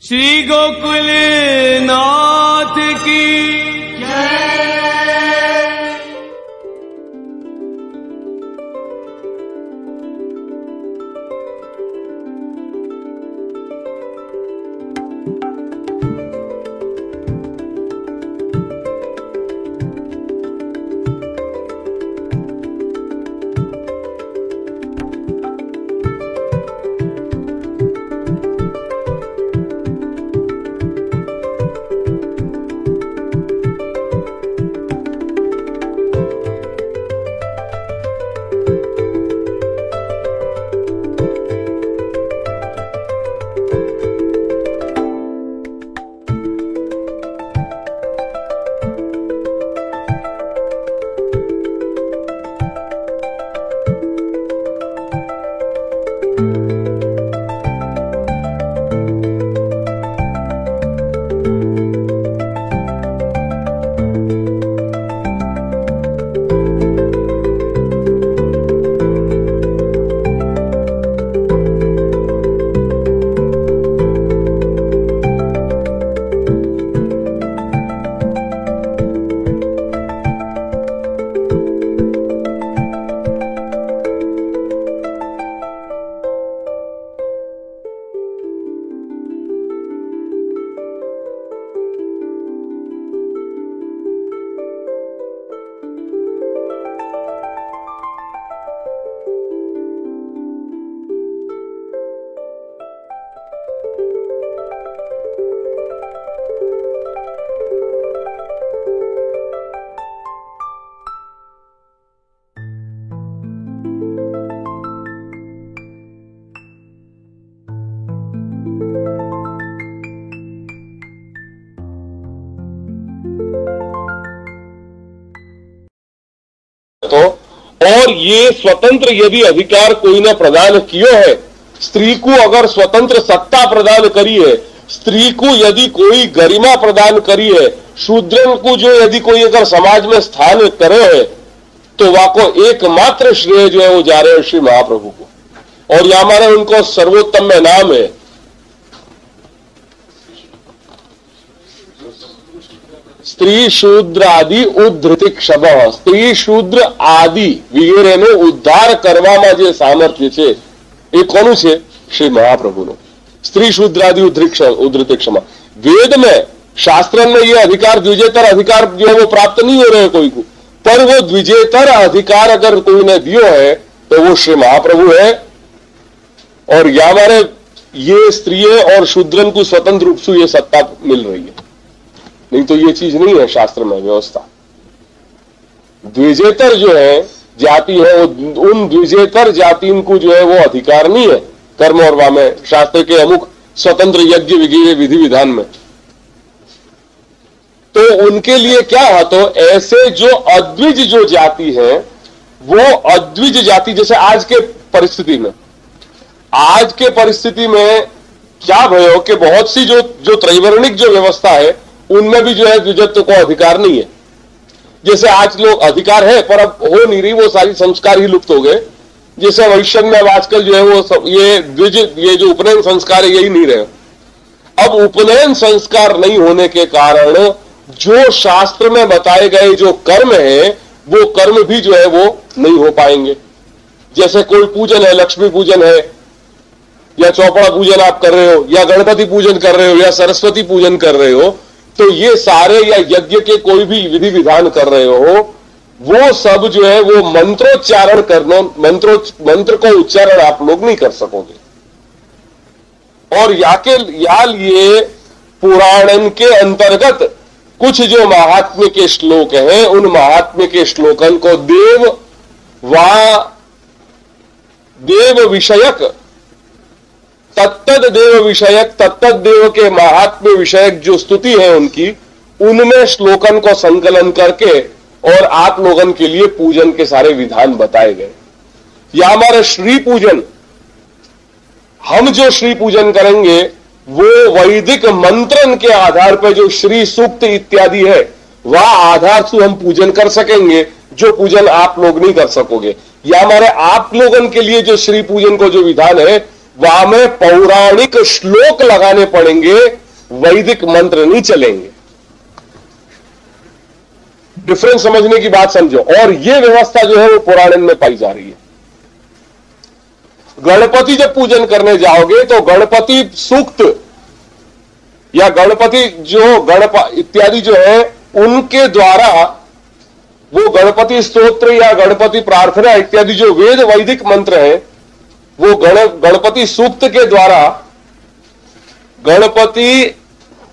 श्री गोकुल नाथ की जय। तो और ये स्वतंत्र यदि अधिकार कोई ने प्रदान कियो है, स्त्री को अगर स्वतंत्र सत्ता प्रदान करी है, स्त्री को यदि कोई गरिमा प्रदान करी है, शूद्रन को जो यदि कोई अगर समाज में स्थान करे है, तो वाको एकमात्र श्रेय जो है वो जा रहे हैं श्री महाप्रभु को। और यहां हमारे उनको सर्वोत्तम में नाम है स्त्री शूद्र आदि उद्धृति क्षम। स्त्री शूद्र आदि વગેરેનો ઉદ્ધાર કરવામાં જે સામર્થ્ય છે એ કોનું છે? श्री महाप्रभु। स्त्री शूद्र आदि उद्धृति क्षमा। वेद में शास्त्र में ये अधिकार द्विजेतर अधिकार जो है वो प्राप्त नहीं हो रहे कोई को, पर वो द्विजेतर अधिकार अगर कोई ने दियो है तो वो श्री महाप्रभु है। और या हमारे ये स्त्री और शूद्रन को स्वतंत्र रूप से ये सत्ता मिल रही है, नहीं तो ये चीज नहीं है शास्त्र में व्यवस्था। द्विजेतर जो है जाति है, वो उन द्विजेतर जाति को जो है वो अधिकार नहीं है कर्म और वाम में, शास्त्र के अमुक स्वतंत्र यज्ञ विधि विधान में। तो उनके लिए क्या है, तो ऐसे जो अद्विज जो जाति है वो अद्विज जाति, जैसे आज के परिस्थिति में क्या भयो कि बहुत सी जो त्रैवर्णिक जो व्यवस्था है उनमें भी जो है द्विजत्व को अधिकार नहीं है। जैसे आज लोग अधिकार है पर अब हो नहीं रही, वो सारी संस्कार ही लुप्त हो गए। जैसे वैष्णव में आजकल जो है वो ये जो उपनयन संस्कार है यही नहीं रहे। अब उपनयन संस्कार नहीं होने के कारण जो शास्त्र में बताए गए जो कर्म है वो कर्म भी जो है वो नहीं हो पाएंगे। जैसे कोई पूजन है, लक्ष्मी पूजन है या चौपड़ा पूजन आप कर रहे हो या गणपति पूजन कर रहे हो या सरस्वती पूजन कर रहे हो, तो ये सारे या यज्ञ के कोई भी विधि विधान कर रहे हो, वो सब जो है वो मंत्रोच्चारण करना, मंत्र को उच्चारण आप लोग नहीं कर सकोगे। और या लिए पुराणन के अंतर्गत कुछ जो महात्म्य के श्लोक हैं, उन महात्म्य के श्लोकन को देव विषयक तत्त देव के महात्म्य विषयक जो स्तुति है उनकी, उनमें श्लोकन को संकलन करके और आप लोगन के लिए पूजन के सारे विधान बताए गए। या हमारे श्री पूजन, हम जो श्री पूजन करेंगे वो वैदिक मंत्रन के आधार पर जो श्री सूक्त इत्यादि है वह आधार से हम पूजन कर सकेंगे, जो पूजन आप लोग नहीं कर सकोगे। या हमारे आप लोगन के लिए जो श्री पूजन को जो विधान है वहां में पौराणिक श्लोक लगाने पड़ेंगे, वैदिक मंत्र नहीं चलेंगे। डिफरेंस समझने की बात समझो। और यह व्यवस्था जो है वो पुराण में पाई जा रही है। गणपति जब पूजन करने जाओगे तो गणपति सूक्त या गणपति जो इत्यादि जो है उनके द्वारा वो गणपति स्तोत्र या गणपति प्रार्थना इत्यादि जो वेद वैदिक मंत्र है वो गणपति सूक्त के द्वारा, गणपति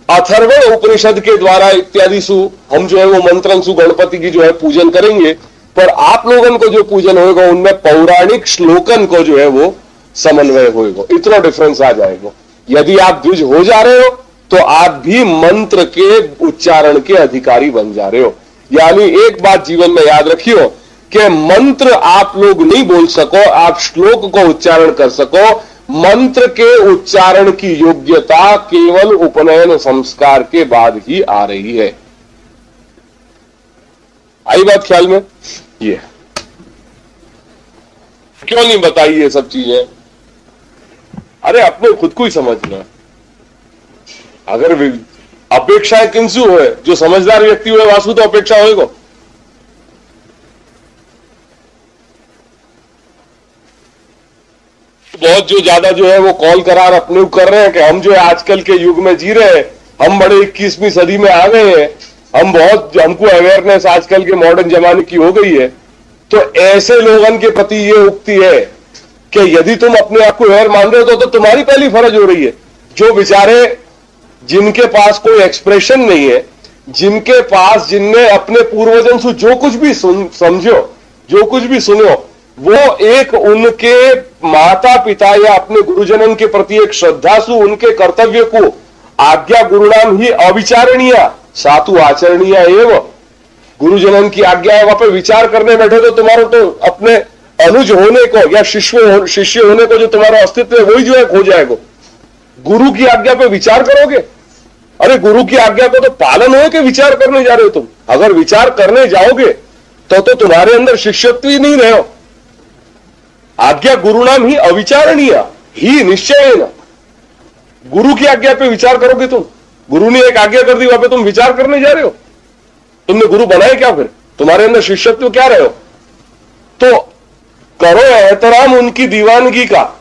अथर्वण उपनिषद के द्वारा इत्यादि सु हम जो है वो मंत्रंसु गणपति की जो है पूजन करेंगे। पर आप लोगों को जो पूजन होगा उनमें पौराणिक श्लोकन को जो है वो समन्वय होगा। इतना डिफरेंस आ जाएगा। यदि आप द्विज हो जा रहे हो तो आप भी मंत्र के उच्चारण के अधिकारी बन जा रहे हो। यानी एक बात जीवन में याद रखियो कि मंत्र आप लोग नहीं बोल सको, आप श्लोक को उच्चारण कर सको। मंत्र के उच्चारण की योग्यता केवल उपनयन संस्कार के बाद ही आ रही है। आई बात ख्याल में? ये क्यों नहीं बताई ये सब चीजें? अरे अपने खुद को ही समझना। अगर अपेक्षाएं किनसे हुए, जो समझदार व्यक्ति हुए वासु तो अपेक्षा होएगा। बहुत जो ज्यादा जो है वो कॉल करार अपने कर रहे हैं कि हम जो है आजकल के युग में जी रहे हैं, हम बड़े 21वीं सदी में आ गए हैं, हमको अवेयरनेस आजकल के मॉडर्न जमाने की हो गई है। तो ऐसे लोगों के प्रति ये उक्ति है कि यदि तुम अपने आप को अवेयर मान रहे हो तो तुम्हारी पहली फर्ज हो रही है। जो बेचारे जिनके पास कोई एक्सप्रेशन नहीं है, जिनके पास, जिनने अपने पूर्वजन से जो कुछ भी समझो, जो कुछ भी सुनो, वो एक उनके माता पिता या अपने गुरुजनन के प्रति एक श्रद्धा सु उनके कर्तव्य को आज्ञा गुरुनाम ही अविचारणीय सातु आचरणीय एवं गुरुजनन की आज्ञा है। वहां पर विचार करने बैठे तो तुम्हारा तो अपने अनुज होने को या शिष्य होने को जो तुम्हारा अस्तित्व है वही जो है खो जाएगा। गुरु की आज्ञा पे विचार करोगे? अरे गुरु की आज्ञा को तो पालन हो के विचार करने जा रहे हो तुम। अगर विचार करने जाओगे तो तुम्हारे अंदर शिष्यत्व ही नहीं रहे। आज्ञा गुरुनाम ही अविचारणीय ही निश्चय न। गुरु की आज्ञा पे विचार करोगे तुम। गुरु ने एक आज्ञा कर दी, वहां पे तुम विचार करने जा रहे हो। तुमने गुरु बनाए क्या? फिर तुम्हारे अंदर शिष्यत्व क्या रहे हो? तो करो एहतराम उनकी दीवानगी का।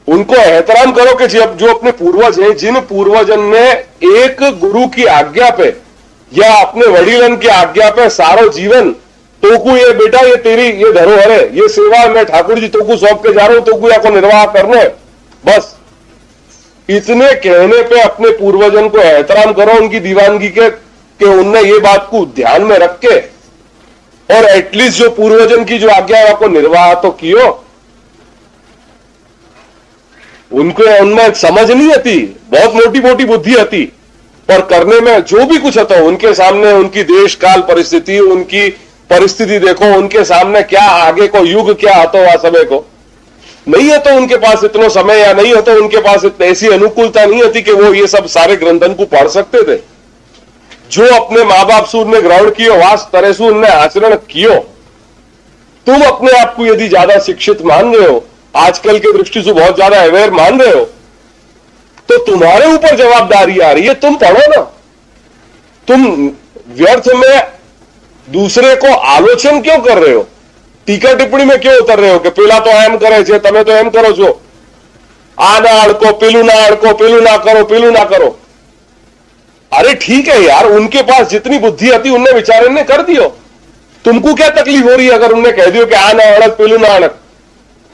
उनको एहतराम करो कि जो अपने पूर्वज हैं, जिन पूर्वजन ने एक गुरु की आज्ञा पे या अपने वडीलन की आज्ञा पे सारो जीवन तोकू ये बेटा ये तेरी ये धरोहर है, ये सेवा मैं ठाकुर जी तोकू सौंप के जा रहा हूं, तोकू या को निर्वाह करना है। बस इतने कहने पे अपने पूर्वजन को एहतराम करो उनकी दीवानगी के कि उनने ये बात को ध्यान में रख के और एटलीस्ट जो पूर्वजन की जो आज्ञा है आपको निर्वाह तो कियो। उनको उनमें समझ नहीं आती, बहुत मोटी मोटी बुद्धि आती, पर करने में जो भी कुछ होता उनके सामने उनकी देश काल परिस्थिति, उनकी परिस्थिति देखो, उनके सामने क्या आगे को युग क्या आता हुआ समय को नहीं है तो उनके पास इतना समय या नहीं होता उनके पास ऐसी अनुकूलता नहीं होती कि वो ये सब सारे ग्रंथन को पढ़ सकते थे। जो अपने माँ बाप से उनने ग्रहण कियो, वास तरह से उनने आचरण कियो। तुम अपने आप को यदि ज्यादा शिक्षित मान रहे हो, आजकल के दृष्टि से बहुत ज्यादा अवेयर मान रहे हो, तो तुम्हारे ऊपर जवाबदारी आ रही है। तुम पढ़ो ना। तुम व्यर्थ में दूसरे को आलोचन क्यों कर रहे हो? टीका टिप्पणी में क्यों उतर रहे हो कि पेला तो एम करे छे, तमे तो एम करो छो, आ ना अड़को, पेलू ना अड़को, पेलू ना करो, पेलू ना करो। अरे ठीक है यार, उनके पास जितनी बुद्धि आती उनने विचार ने कर दियो। तुमको क्या तकलीफ हो रही है अगर उनने कह दियो कि आ ना अड़क, पेलू ना अड़क?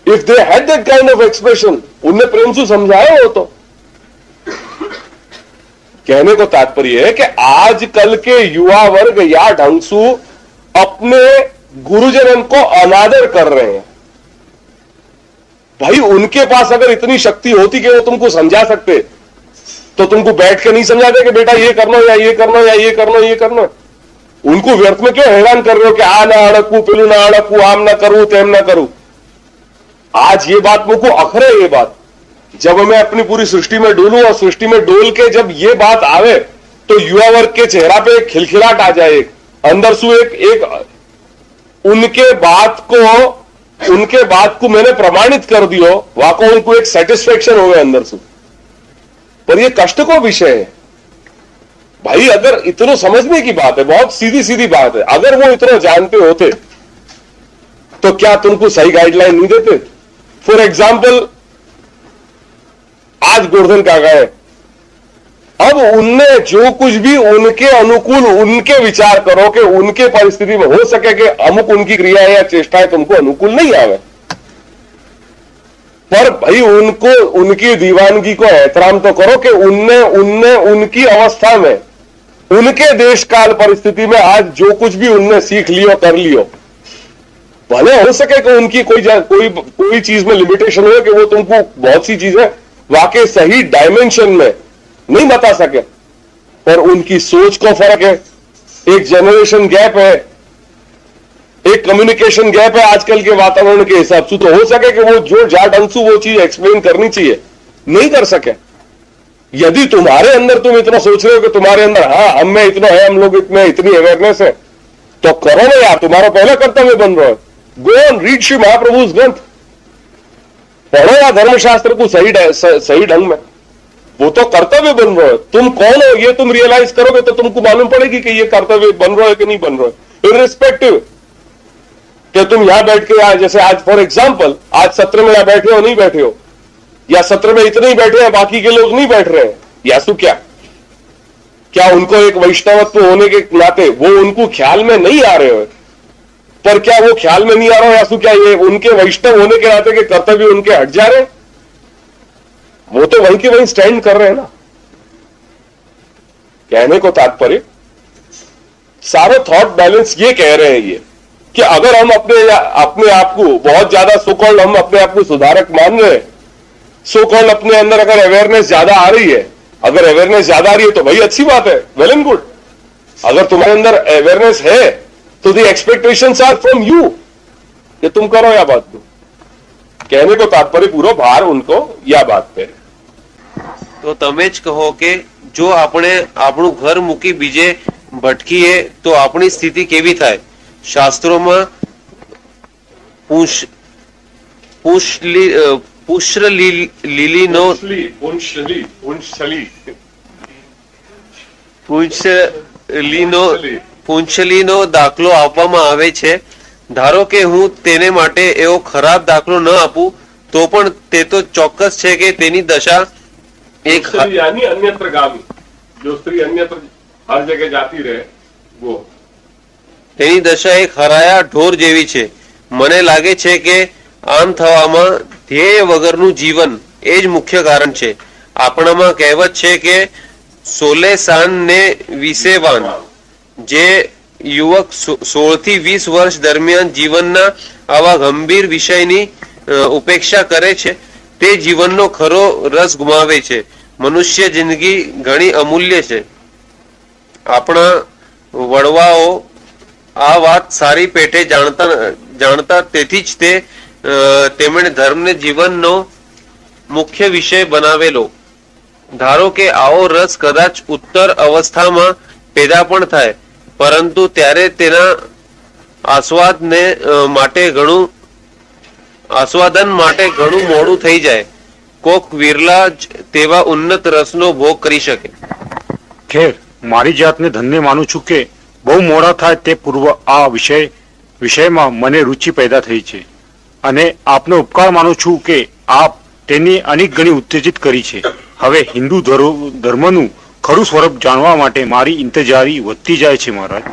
If they had that kind of expression, उनने प्रेम से समझाया हो तो। कहने को तात्पर्य है कि आजकल के युवा वर्ग या ढंग से अपने गुरुजनन को अनादर कर रहे हैं। भाई उनके पास अगर इतनी शक्ति होती कि वो तुमको समझा सकते तो तुमको बैठ के नहीं समझाते कि बेटा ये करना या ये करना या ये करना ये करना। उनको व्यर्थ में क्यों हैरान कर रहे हो कि आ ना अड़कू, पेलू ना अड़कू, आम ना करूं, तेम ना करूं। आज ये बात मुझको अखरे, ये बात जब मैं अपनी पूरी सृष्टि में डोलूं और सृष्टि में डोल के जब ये बात आवे तो युवा वर्ग के चेहरा पे एक खिलखिलाट आ जाए, अंदर से एक उनके बात को उनके बात को मैंने प्रमाणित कर दियो, वाको उनको एक सेटिस्फेक्शन हो गया अंदर से। पर ये कष्ट को विषय है भाई। अगर इतना समझने की बात है, बहुत सीधी सीधी बात है, अगर वो इतना जानते होते तो क्या तुमको सही गाइडलाइन नहीं देते? फॉर एग्जाम्पल, आज गोवर्धन काका है, अब उनने जो कुछ भी उनके अनुकूल उनके विचार करो कि उनके परिस्थिति में हो सके कि अमुक उनकी क्रिया या चेष्टाएं तुमको अनुकूल नहीं आवे, पर भाई उनको उनकी दीवानगी को एहतराम तो करो कि उनने उनकी अवस्था में, उनके देश काल परिस्थिति में आज जो कुछ भी उनने सीख लियो कर लियो, भले हो सके कि उनकी कोई चीज में लिमिटेशन हो कि वो तुमको बहुत सी चीजें वाकई सही डायमेंशन में नहीं बता सके, पर उनकी सोच को फर्क है, एक जनरेशन गैप है, एक कम्युनिकेशन गैप है आजकल के वातावरण के हिसाब से। तो हो सके कि वो जो जा ढंग से वो चीज एक्सप्लेन करनी चाहिए नहीं कर सके। यदि तुम्हारे अंदर तुम इतना सोच रहे हो कि तुम्हारे अंदर हाँ हम में इतना है, हम लोग इतने इतनी अवेयरनेस है, तो करो ना यार, तुम्हारा पहला कर्तव्य बन रहा है। गो ऑन रीड श्री महाप्रभुज ग्रंथ, पढ़ो या धर्मशास्त्र को सही ढंग में, वो तो कर्तव्य बन रहा है। तुम कौन हो ये तुम रियलाइज करोगे तो तुमको मालूम पड़ेगी कि ये कर्तव्य बन रहा है कि नहीं बन रहा है, इररिस्पेक्टिव कि तुम यहां बैठ के आज, जैसे आज फॉर एग्जाम्पल आज सत्र में यहां बैठे हो नहीं बैठे हो, या सत्र में इतने ही बैठे हैं बाकी के लोग नहीं बैठ रहे हैं, या सु क्या उनको एक वैष्णवत्व होने के नाते वो उनको ख्याल में नहीं आ रहे हो, पर क्या वो ख्याल में नहीं आ रहा हो या सु क्या ये उनके वैष्णव होने के नाते के कर्तव्य उनके हट जा रहे हैं? वो तो वहीं के वहीं स्टैंड कर रहे हैं ना। कहने को तात्पर्य सारे थॉट बैलेंस ये कह रहे हैं ये कि अगर हम अपने आप को बहुत ज्यादा सोकॉल्ड हम अपने आप को सुधारक मान रहे हैं, सोकॉल्ड अपने अंदर अगर अवेयरनेस ज्यादा आ रही है, अगर अवेयरनेस ज्यादा आ रही है तो भाई अच्छी बात है, वेल एंड गुड। अगर तुम्हारे अंदर अवेयरनेस है तो the expectations are from you कि तुम करो या बात को। कहने को तात्पर्य पूरा भार उनको या बात पे। तो તમે જ કહો કે જો આપણે આપણું ઘર મૂકી બીજે ભટકીએ તો આપણી સ્થિતિ કેવી થાય? શાસ્ત્રોમાં પૂંછલીનો દાખલો આપવામાં આવે છે। ધારો કે હું તેને માટે એવો ખરાબ દાખલો ન આપું તો પણ તે તો ચોક્કસ છે કે તેની દશા एक यानी अन्यत्र गामी, जो स्त्री अन्यत्र हर जगह जाती रहे वो, તેની દશા એક હરાયા ઢોર જેવી છે। મને લાગે છે કે આમ થવામાં ધ્યેય વગરનું જીવન એ જ મુખ્ય કારણ છે। આપણામાં કહેવત છે કે સોલે સાન ને વીસે વાન। જે યુવક 16 થી 20 વર્ષ દરમિયાન જીવનના આવા ગંભીર વિષયની ઉપેક્ષા કરે છે તે જીવનનો ખરો રસ ગુમાવે છે। મનુષ્ય જિંદગી ઘણી અમૂલ્ય છે। આપણા વડવાઓ આ વાત સારી પેટે જાણતા તેથી જ તેમણે ધર્મને જીવનનો મુખ્ય વિષય બનાવેલો। ધારો કે આવો રસ કદાચ ઉત્તર અવસ્થામાં પેદા પણ થાય, પરંતુ ત્યારે તેના આસ્વાદન માટે ઘણું મોડું થઈ જાય। કોક વિરલા જ તેવા ઉન્નત રસનો ભોગ કરી શકે। ખેર મારી જાતને ધન્ય માનું છું કે બહુ મોડા થાય તે પૂર્વ આ વિષયમાં મને રુચિ પેદા થઈ છે, અને આપનો ઉપકાર માનું છું કે આપ તેની અનેક ગણી ઉત્તેજિત કરી છે। હવે હિન્દુ ધર્મનું ખરું સ્વરૂપ જાણવા માટે મારી ઇંતજારી વધતી જાય છે મહારાજ।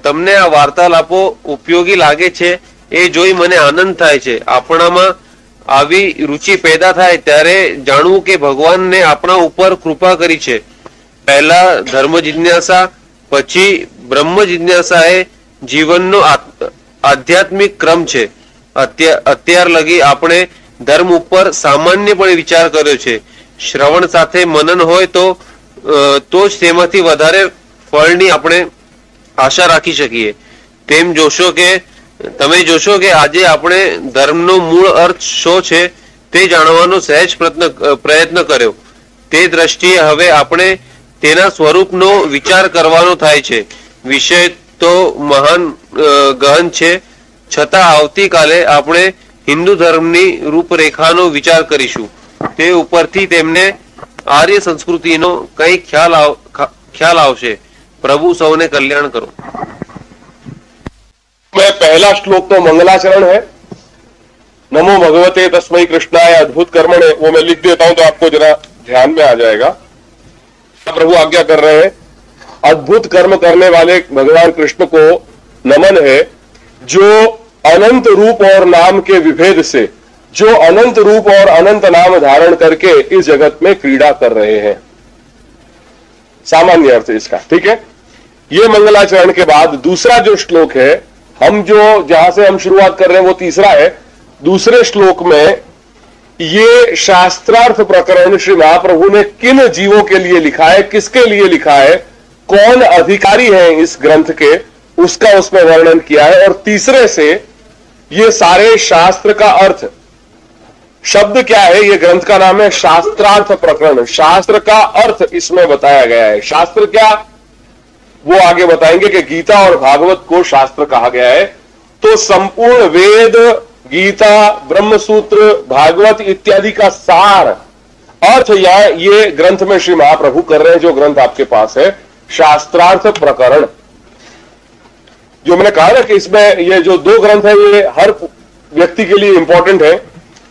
તમને આ વાર્તાલાપો ઉપયોગી લાગે છે એ જોઈ મને આનંદ થાય છે। આપણામાં આવી રુચિ પેદા થાય ત્યારે જાણવું કે ભગવાનને આપણા ઉપર કૃપા કરી છે। પહેલા ધર્મ જિજ્ઞાસા, પછી બ્રહ્મ જિજ્ઞાસા એ જીવનનો આધ્યાત્મિક ક્રમ છે। અત્યાર લગી આપણે ધર્મ ઉપર સામાન્યપણે વિચાર કર્યો છે। શ્રવણ સાથે મનન હોય તો જ તેમાંથી વધારે ફળની આપણે આશા રાખી શકીએ। તમે જોશો કે આજે આપણે ધર્મનો મૂળ અર્થ શો છે તે જાણવાનો સહેજ પ્રયત્ન કર્યો। તે દ્રષ્ટિએ હવે આપણે તેના સ્વરૂપનો વિચાર કરવાનો થાય છે। વિષય તો ગહન છે, છતાં આવતીકાલે આપણે હિન્દુ ધર્મની રૂપરેખાનો વિચાર કરીશું. તે ઉપરથી તેમને આર્ય સંસ્કૃતિનો કંઈ ખ્યાલ આવશે. પ્રભુ સૌને કલ્યાણ કરો. मैं पहला श्लोक तो मंगलाचरण है. नमो भगवते तस्मै कृष्णाय अद्भुत कर्मणे, वो मैं लिख देता हूं तो आपको जरा ध्यान में आ जाएगा. प्रभु आज्ञा कर रहे हैं, अद्भुत कर्म करने वाले भगवान कृष्ण को नमन है, जो अनंत रूप और नाम के विभेद से, जो अनंत रूप और अनंत नाम धारण करके इस जगत में क्रीड़ा कर रहे हैं. सामान्य अर्थ इसका, ठीक है. ये मंगलाचरण के बाद दूसरा जो श्लोक है, हम जो जहां से हम शुरुआत कर रहे हैं वो तीसरा है. दूसरे श्लोक में ये शास्त्रार्थ प्रकरण श्री महाप्रभु ने किन जीवों के लिए लिखा है, किसके लिए लिखा है, कौन अधिकारी है इस ग्रंथ के, उसका उसमें वर्णन किया है. और तीसरे से ये सारे शास्त्र का अर्थ, शब्द क्या है, ये ग्रंथ का नाम है शास्त्रार्थ प्रकरण. शास्त्र का अर्थ इसमें बताया गया है. शास्त्र क्या, वो आगे बताएंगे कि गीता और भागवत को शास्त्र कहा गया है. तो संपूर्ण वेद, गीता, ब्रह्मसूत्र, भागवत इत्यादि का सार अर्थ यह ये ग्रंथ में श्री महाप्रभु कर रहे हैं. जो ग्रंथ आपके पास है शास्त्रार्थ प्रकरण, जो मैंने कहा ना कि इसमें ये जो दो ग्रंथ है ये हर व्यक्ति के लिए इंपॉर्टेंट है.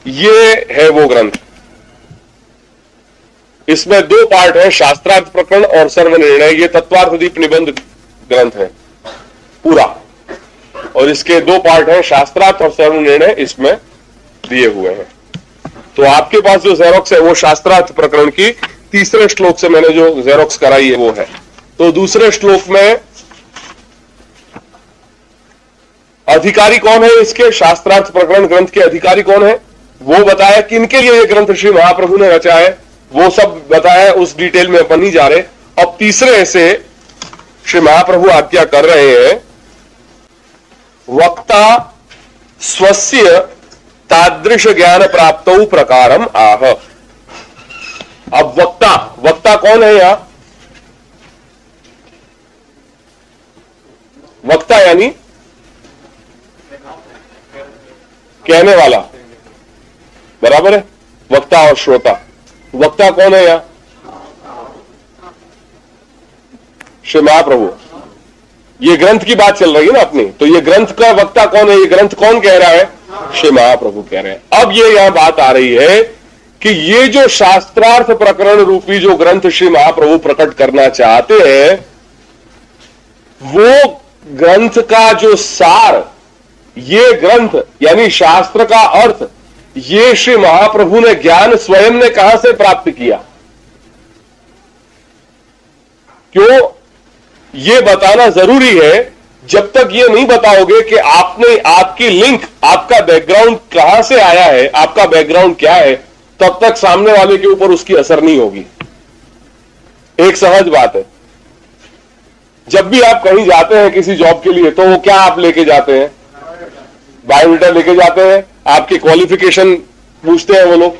ये है वो ग्रंथ. इसमें दो पार्ट है, शास्त्रार्थ प्रकरण और सर्वनिर्णय. ये तत्वार्थदीप निबंध ग्रंथ है पूरा, और इसके दो पार्ट हैं, शास्त्रार्थ और सर्वनिर्णय इसमें दिए हुए हैं. तो आपके पास जो जेरोक्स है वो शास्त्रार्थ प्रकरण की तीसरे श्लोक से मैंने जो जेरोक्स कराई है वो है. तो दूसरे श्लोक में अधिकारी कौन है, इसके शास्त्रार्थ प्रकरण ग्रंथ के अधिकारी कौन है वो बताया. किनके लिए ये ग्रंथ श्री महाप्रभु ने रचा है वो सब बताया. उस डिटेल में अपन नहीं जा रहे. अब तीसरे से श्री महाप्रभु आज्ञा कर रहे हैं, वक्ता स्वस्य तादृश ज्ञान प्राप्तौ प्रकारम आह. अब वक्ता, वक्ता कौन है यहां, वक्ता यानी कहने वाला, बराबर है. वक्ता और श्रोता. वक्ता कौन है यहां, श्री महाप्रभु. ये ग्रंथ की बात चल रही है ना अपनी, तो ये ग्रंथ का वक्ता कौन है, ये ग्रंथ कौन कह रहा है, श्री महाप्रभु कह रहे हैं. अब ये यहां बात आ रही है कि ये जो शास्त्रार्थ प्रकरण रूपी जो ग्रंथ श्री महाप्रभु प्रकट करना चाहते हैं, वो ग्रंथ का जो सार, ये ग्रंथ यानी शास्त्र का अर्थ, ये श्री महाप्रभु ने ज्ञान स्वयं ने कहां से प्राप्त किया. क्यों ये बताना जरूरी है. जब तक ये नहीं बताओगे कि आपने, आपकी लिंक, आपका बैकग्राउंड कहां से आया है, आपका बैकग्राउंड क्या है, तब तक सामने वाले के ऊपर उसकी असर नहीं होगी. एक सहज बात है. जब भी आप कहीं जाते हैं किसी जॉब के लिए, तो वो क्या आप लेके जाते हैं, बायोडेटा लेके जाते हैं, आपकी क्वालिफिकेशन पूछते हैं वो लोग.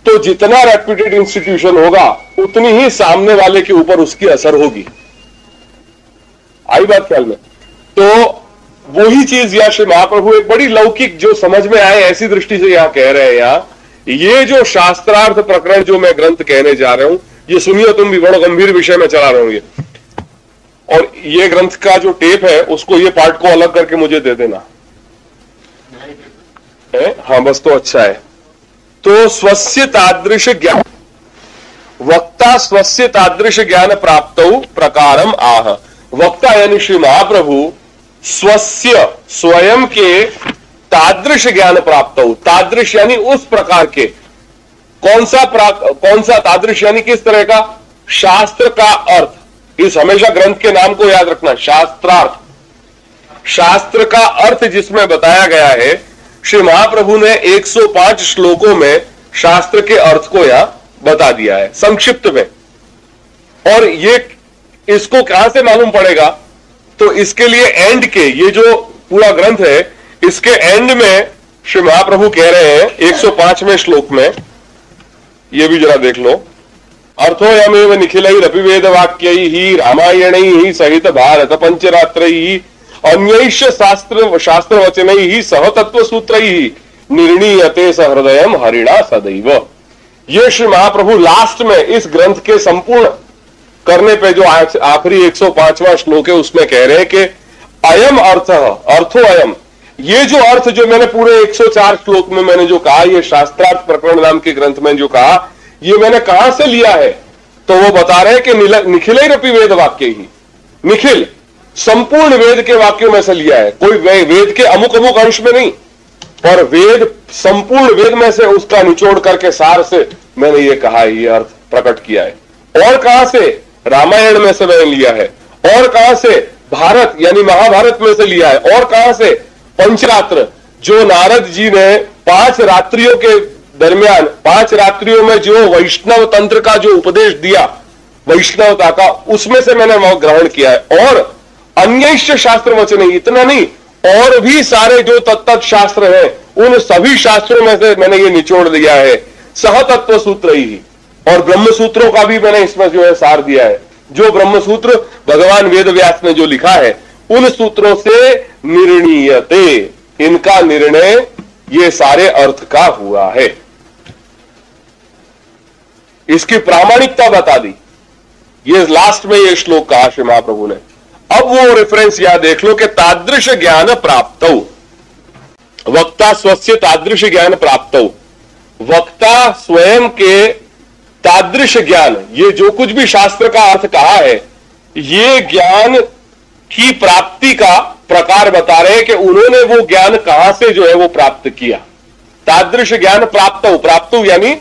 तो जितना रेप्यूटेड इंस्टीट्यूशन होगा उतनी ही सामने वाले के ऊपर उसकी असर होगी. आई बात ख्याल में. तो वही चीज यहां श्री महाप्रभु एक बड़ी लौकिक जो समझ में आए ऐसी दृष्टि से यहां कह रहे हैं. यहां ये जो शास्त्रार्थ प्रकरण जो मैं ग्रंथ कहने जा रहा हूं, ये सुनिए, तुम भी बड़ा गंभीर विषय में चला रहा हूं ये. और ये ग्रंथ का जो टेप है उसको, ये पार्ट को अलग करके मुझे दे देना है. हाँ बस, तो अच्छा है. तो स्वस्य तादृश ज्ञान, वक्ता स्वस्य तादृश ज्ञान प्राप्तौ प्रकारम आह. वक्ता यानी श्री महाप्रभु स्वस्य, स्वयं के तादृश ज्ञान प्राप्तौ. तादृश यानी उस प्रकार के. कौन सा तादृश यानी किस तरह का, शास्त्र का अर्थ. इस हमेशा ग्रंथ के नाम को याद रखना, शास्त्रार्थ. शास्त्र का अर्थ जिसमें बताया गया है, श्री महाप्रभु ने 105 श्लोकों में शास्त्र के अर्थ को यहां बता दिया है संक्षिप्त में. और ये इसको कहां से मालूम पड़ेगा, तो इसके लिए एंड के, ये जो पूरा ग्रंथ है इसके एंड में श्री महाप्रभु कह रहे हैं 105वें श्लोक में, ये भी जरा देख लो. अर्थोयमेव निखिलैरपि वेद वाक्यैः रामायणैः सहित भारत पंचरात्रैः अन्यैष शास्त्र वचनैः सह तत्व सूत्रैः निर्णीयते सहृदयम हरिणा सदैव। ये श्री महाप्रभु लास्ट में इस ग्रंथ के संपूर्ण करने पे जो आखिरी 105वां श्लोक है उसमें कह रहे हैं कि अयम अर्थो अयम, ये जो अर्थ जो मैंने पूरे 104 श्लोक में मैंने जो कहा, ये शास्त्रार्थ प्रकरण नाम के ग्रंथ में जो कहा, ये मैंने कहां से लिया है? तो वो बता रहे हैं कि निखिलैरपि वेद वाक्य ही, निखिल संपूर्ण वेद के वाक्यों में से लिया है, कोई वेद के अमुक अमुक अंश में नहीं, और वेद संपूर्ण वेद में से उसका निचोड़ करके सार से मैंने ये कहा, ये अर्थ प्रकट किया है। और कहां से? रामायण में से मैंने लिया है। और कहां से? भारत यानी महाभारत में से लिया है। और कहां से? पंचरात्र, जो नारद जी ने 5 रात्रियों के दरमियान 5 रात्रियों में जो वैष्णव तंत्र का जो उपदेश दिया, वैष्णवता का, उसमें से मैंने वह ग्रहण किया है। और अन्यैष शास्त्र वचन, इतना नहीं, और भी सारे जो तत्त शास्त्र हैं, उन सभी शास्त्रों में से मैंने ये निचोड़ दिया है। सह तत्व सूत्र ही, और ब्रह्म सूत्रों का भी मैंने इसमें जो है सार दिया है। जो ब्रह्म सूत्र भगवान वेद व्यास ने जो लिखा है, उन सूत्रों से निर्णीयते, इनका निर्णय ये सारे अर्थ का हुआ है। इसकी प्रामाणिकता बता दी। ये लास्ट में ये श्लोक कहा श्री महाप्रभु ने। अब वो रेफरेंस यहां देख लो कि तादृश ज्ञान प्राप्त, वक्ता स्वस्य तादृश ज्ञान प्राप्त, वक्ता स्वयं के तादृश ज्ञान, ये जो कुछ भी शास्त्र का अर्थ कहा है, ये ज्ञान की प्राप्ति का प्रकार बता रहे हैं कि उन्होंने वो ज्ञान कहां से जो है वो प्राप्त किया। तादृश ज्ञान प्राप्त, प्राप्त यानी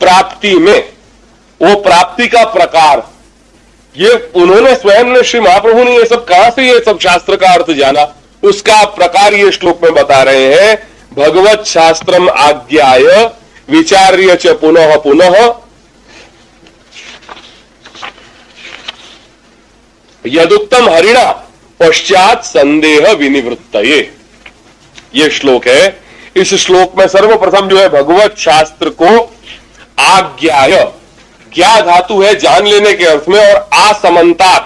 प्राप्ति में, वो प्राप्ति का प्रकार, ये उन्होंने स्वयं ने, श्री महाप्रभु ने ये सब कहां से ये सब शास्त्र का अर्थ जाना, उसका प्रकार ये श्लोक में बता रहे हैं। भगवत शास्त्रम आज्ञाय विचार्य च पुनः पुनः यदुक्तम हरिणा पश्चात संदेह विनिवृत्तये, ये श्लोक है। इस श्लोक में सर्वप्रथम जो है भगवत शास्त्र को आज्ञाय, ज्ञा धातु है जान लेने के अर्थ में, और असमन्ता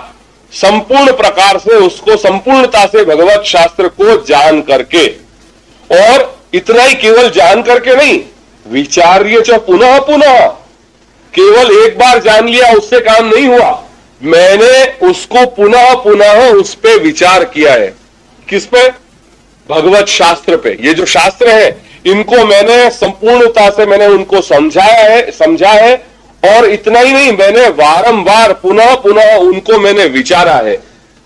संपूर्ण प्रकार से उसको संपूर्णता से भगवत शास्त्र को जान करके, और इतना ही केवल जान करके नहीं, विचार्य च पुनः पुनः, केवल एक बार जान लिया उससे काम नहीं हुआ, मैंने उसको पुनः पुनः उस पे विचार किया है। किस पे? भगवत शास्त्र पे। ये जो शास्त्र है इनको मैंने संपूर्णता से मैंने उनको समझा है, और इतना ही नहीं, मैंने वारंवार पुनः पुनः उनको मैंने विचारा है।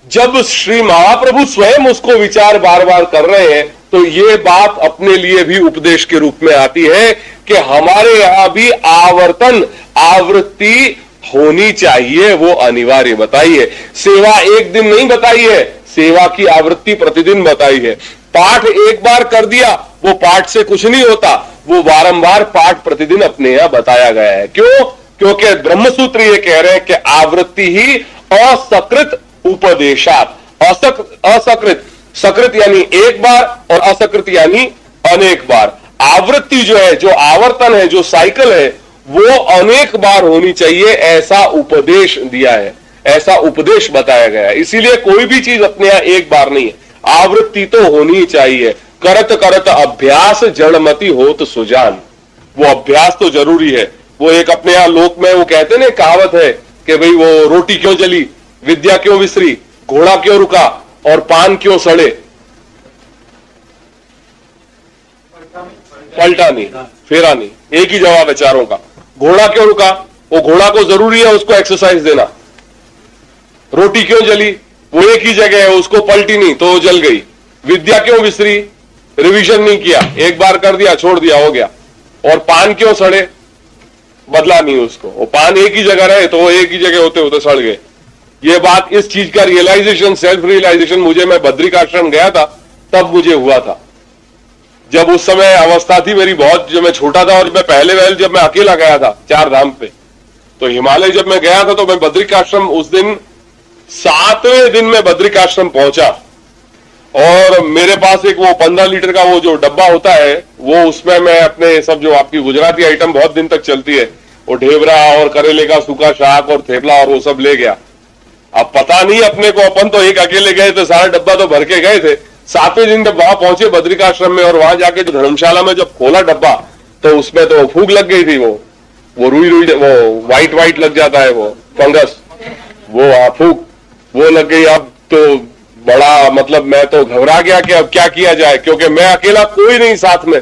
जब श्री महाप्रभु स्वयं उसको विचार बार बार कर रहे हैं, तो ये बात अपने लिए भी उपदेश के रूप में आती है कि हमारे यहां भी आवर्तन, आवृत्ति होनी चाहिए, वो अनिवार्य बताई है। सेवा एक दिन नहीं बताई है, सेवा की आवृत्ति प्रतिदिन बताई है। पाठ एक बार कर दिया, वो पाठ से कुछ नहीं होता, वो बारंबार पाठ प्रतिदिन अपने यहां बताया गया है। क्यों? क्योंकि ब्रह्मसूत्र ये कह रहे हैं कि आवृत्ति ही असकृत उपदेशात, असकृत, सकृत यानी एक बार और असकृत यानी अनेक बार। आवृत्ति जो है, जो आवर्तन है, जो साइकिल है, वो अनेक बार होनी चाहिए, ऐसा उपदेश दिया है, ऐसा उपदेश बताया गया है। इसीलिए कोई भी चीज अपने यहां एक बार नहीं है, आवृत्ति तो होनी चाहिए। करत करत अभ्यास जड़मति होत सुजान, वो अभ्यास तो जरूरी है। वो एक अपने यहां लोक में वो कहते ना, कहावत है कि भाई वो रोटी क्यों जली, विद्या क्यों विसरी, घोड़ा क्यों रुका और पान क्यों सड़े, पलटा नहीं, फेरा नहीं, एक ही जवाब है चारों का। घोड़ा क्यों रुका? वो घोड़ा को जरूरी है उसको एक्सरसाइज देना। रोटी क्यों जली? वो एक ही जगह है, उसको पलटी नहीं तो वो जल गई। विद्या क्यों विसरी? रिवीजन नहीं किया, एक बार कर दिया छोड़ दिया हो गया। और पान क्यों सड़े? बदला नहीं उसको, वो पान एक ही जगह रहे तो वो एक ही जगह होते होते सड़ गए। ये बात, इस चीज का रियलाइजेशन, सेल्फ रियलाइजेशन मुझे, मैं बद्रिकाश्रम गया था तब मुझे हुआ था। जब उस समय अवस्था थी मेरी बहुत, जब मैं छोटा था, और मैं पहले जब मैं अकेला गया था 4 धाम पे, तो हिमालय जब मैं गया था तो मैं बद्रिकाश्रम उस दिन 7वें दिन में बद्रिकाश्रम पहुंचा, और मेरे पास एक वो 15 लीटर का वो जो डब्बा होता है, वो उसमें मैं अपने सब जो आपकी गुजराती आइटम बहुत दिन तक चलती है, वो ढेबरा और करेले का सूखा शाक और थेपला और वो सब ले गया। अब पता नहीं अपने को, अपन तो एक अकेले गए थे, सारा डब्बा तो भर के गए थे। 7वें दिन जब वहां पहुंचे बद्रिकाश्रम में और वहां जाके जो धर्मशाला में जब खोला डब्बा तो उसमें तो फूग लग गई थी। वो रुई वो व्हाइट लग जाता है, वो फंगस, वो फूग वो लग गई। अब तो बड़ा मतलब मैं तो घबरा गया कि अब क्या किया जाए, क्योंकि मैं अकेला, कोई नहीं साथ में,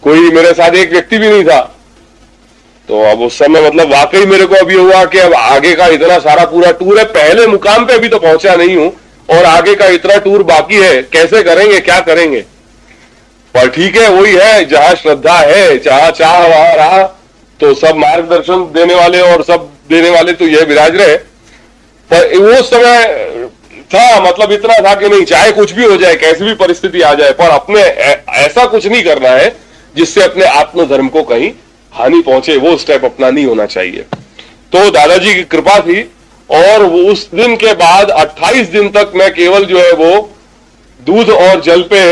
कोई मेरे साथ एक व्यक्ति भी नहीं था। तो अब उस समय मतलब वाकई मेरे को अभी हुआ कि अब आगे का इतना सारा पूरा टूर है, पहले मुकाम पे अभी तो पहुंचा नहीं हूं और आगे का इतना टूर बाकी है, कैसे करेंगे, क्या करेंगे। पर ठीक है, वही है, जहां श्रद्धा है, जहां चाह वहां रहा, तो सब मार्गदर्शन देने वाले और सब देने वाले तो यह विराज रहे। पर वो समय था, मतलब इतना था कि नहीं, चाहे कुछ भी हो जाए, कैसी भी परिस्थिति आ जाए, पर अपने ऐसा कुछ नहीं करना है जिससे अपने आत्मधर्म को कहीं हानि पहुंचे, वो स्टेप अपना नहीं होना चाहिए। तो दादाजी की कृपा थी और उस दिन के बाद 28 दिन तक मैं केवल जो है वो दूध और जल पे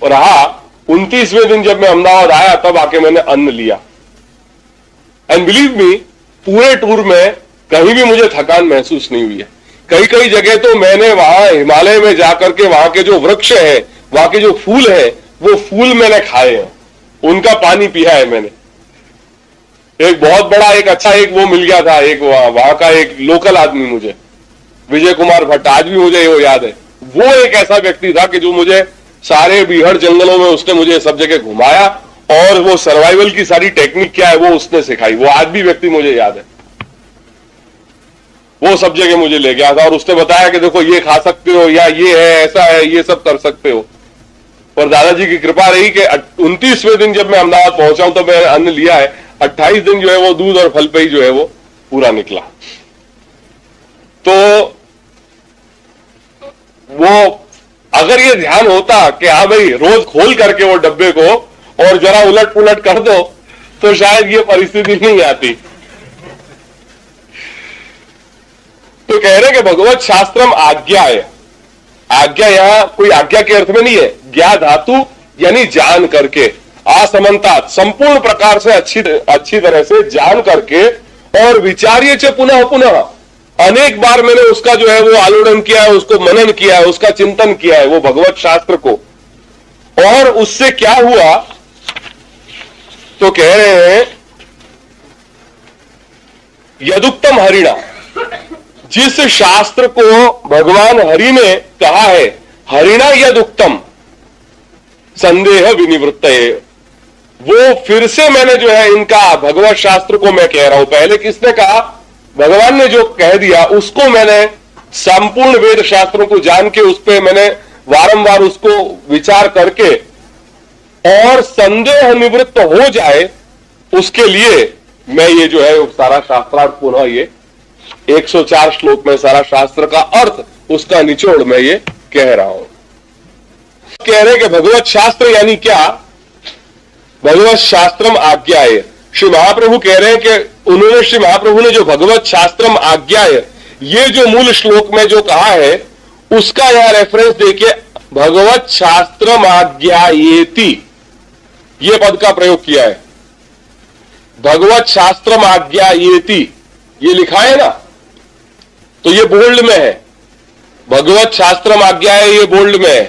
रहा। 29वें दिन जब मैं अहमदाबाद आया तब आके मैंने अन्न लिया। एंड बिलीव मी, पूरे टूर में कहीं भी मुझे थकान महसूस नहीं हुई है। कई कई जगह तो मैंने वहां हिमालय में जाकर के वहां के जो वृक्ष है, वहां के जो फूल है, वो फूल मैंने खाए हैं, उनका पानी पिया है मैंने। एक बहुत बड़ा एक अच्छा एक वो मिल गया था, एक वहां का एक लोकल आदमी मुझे, विजय कुमार भट्ट, आज भी मुझे वो याद है। वो एक ऐसा व्यक्ति था कि जो मुझे सारे बीहड़ जंगलों में उसने मुझे सब जगह घुमाया और वो सर्वाइवल की सारी टेक्निक क्या है वो उसने सिखाई। वो आज भी व्यक्ति मुझे याद है, वो सब जगह मुझे ले गया था और उसने बताया कि देखो ये खा सकते हो, या ये है, ऐसा है, ये सब कर सकते हो। और दादाजी की कृपा रही कि 29वें दिन जब मैं अहमदाबाद पहुंचा हूं तो मैंने अन्न लिया है। 28 दिन जो है वो दूध और फल पे ही जो है वो पूरा निकला। तो वो अगर ये ध्यान होता कि हाँ भाई रोज खोल करके वो डब्बे को और जरा उलट पुलट कर दो तो शायद ये परिस्थिति नहीं आती। तो कह रहे कि भगवत शास्त्रम आज्ञा है। आज्ञा यहां कोई आज्ञा के अर्थ में नहीं है, ज्ञा धातु यानी जान करके, असमंता संपूर्ण प्रकार से अच्छी तरह से जान करके और विचार्य च पुनः पुनः, अनेक बार मैंने उसका जो है वो आलोड़न किया है, उसको मनन किया है, उसका चिंतन किया है वो भगवत शास्त्र को। और उससे क्या हुआ तो कह रहे हैं यदुक्तम हरिणा, जिस शास्त्र को भगवान हरि ने कहा है, हरिणा यदुक्तम संदेह विनिवृत्त है, वो फिर से मैंने जो है इनका भगवत शास्त्र को मैं कह रहा हूं। पहले किसने कहा, भगवान ने जो कह दिया उसको मैंने संपूर्ण वेद शास्त्रों को जान के उस पर मैंने वारंवार उसको विचार करके और संदेह निवृत्त हो जाए, उसके लिए मैं ये जो है सारा शास्त्रार्थ पुनः ये 104 श्लोक में सारा शास्त्र का अर्थ उसका निचोड़ मैं ये कह रहा हूं। कह रहे कि भगवत शास्त्र यानी क्या, भगवत शास्त्रम आज्ञा है। श्री महाप्रभु कह रहे हैं कि उन्होंने, श्री महाप्रभु ने जो भगवत शास्त्रम आज्ञा है ये जो मूल श्लोक में जो कहा है उसका यह रेफरेंस देखिए, भगवत शास्त्रम आज्ञायेति ये पद का प्रयोग किया है। भगवत शास्त्रम आज्ञायेति ये लिखा है ना, तो ये बोल्ड में है, भगवत शास्त्रम आज्ञा है, ये बोल्ड में है,